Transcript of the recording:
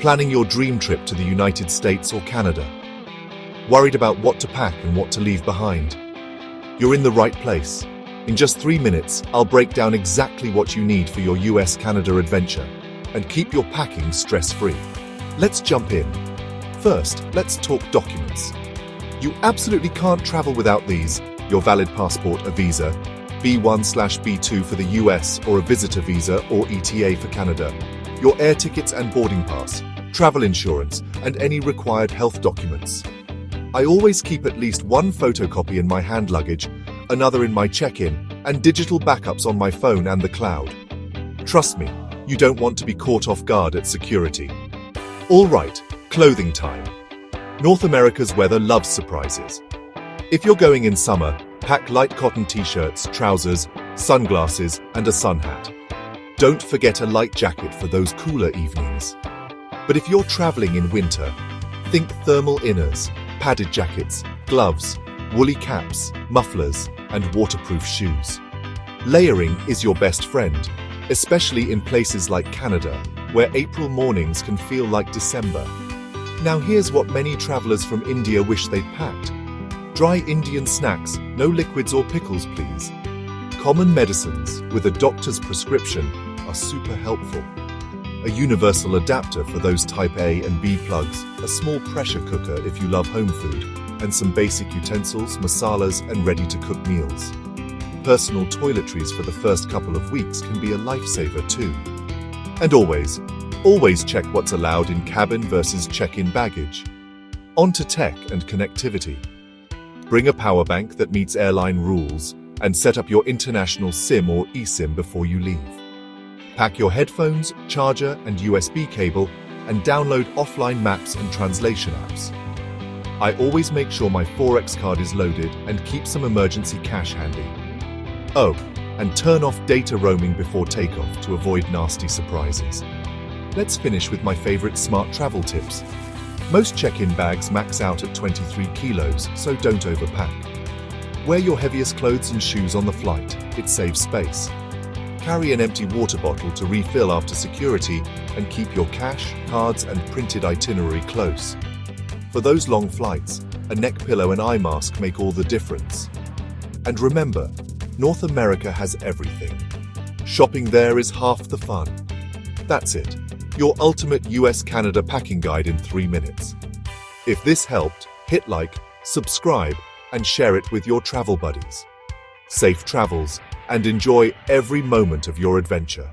Planning your dream trip to the United States or Canada? Worried about what to pack and what to leave behind? You're in the right place. In just 3 minutes, I'll break down exactly what you need for your US-Canada adventure and keep your packing stress-free. Let's jump in. First, let's talk documents. You absolutely can't travel without these: your valid passport, a visa, B1/B2 for the US, or a visitor visa or ETA for Canada, your air tickets and boarding pass, travel insurance, and any required health documents. I always keep at least one photocopy in my hand luggage, another in my check-in, and digital backups on my phone and the cloud. Trust me, you don't want to be caught off guard at security. All right, clothing time. North America's weather loves surprises. If you're going in summer, pack light cotton t-shirts, trousers, sunglasses, and a sun hat. Don't forget a light jacket for those cooler evenings. But if you're traveling in winter, think thermal inners, padded jackets, gloves, woolly caps, mufflers, and waterproof shoes. Layering is your best friend, especially in places like Canada, where April mornings can feel like December. Now here's what many travelers from India wish they'd packed. Dry Indian snacks, no liquids or pickles, please. Common medicines with a doctor's prescription are super helpful. A universal adapter for those type A and B plugs, a small pressure cooker if you love home food, and some basic utensils, masalas, and ready-to-cook meals. Personal toiletries for the first couple of weeks can be a lifesaver too. And always check what's allowed in cabin versus check-in baggage. On to tech and connectivity. Bring a power bank that meets airline rules and set up your international SIM or eSIM before you leave. Pack your headphones, charger, and USB cable, and download offline maps and translation apps. I always make sure my Forex card is loaded and keep some emergency cash handy. Oh, and turn off data roaming before takeoff to avoid nasty surprises. Let's finish with my favorite smart travel tips. Most check-in bags max out at 23 kilos, so don't overpack. Wear your heaviest clothes and shoes on the flight, it saves space. Carry an empty water bottle to refill after security, and keep your cash, cards, and printed itinerary close. For those long flights, a neck pillow and eye mask make all the difference. And remember, North America has everything. Shopping there is half the fun. That's it, your ultimate US-Canada packing guide in 3 minutes. If this helped, hit like, subscribe, and share it with your travel buddies. Safe travels, and enjoy every moment of your adventure.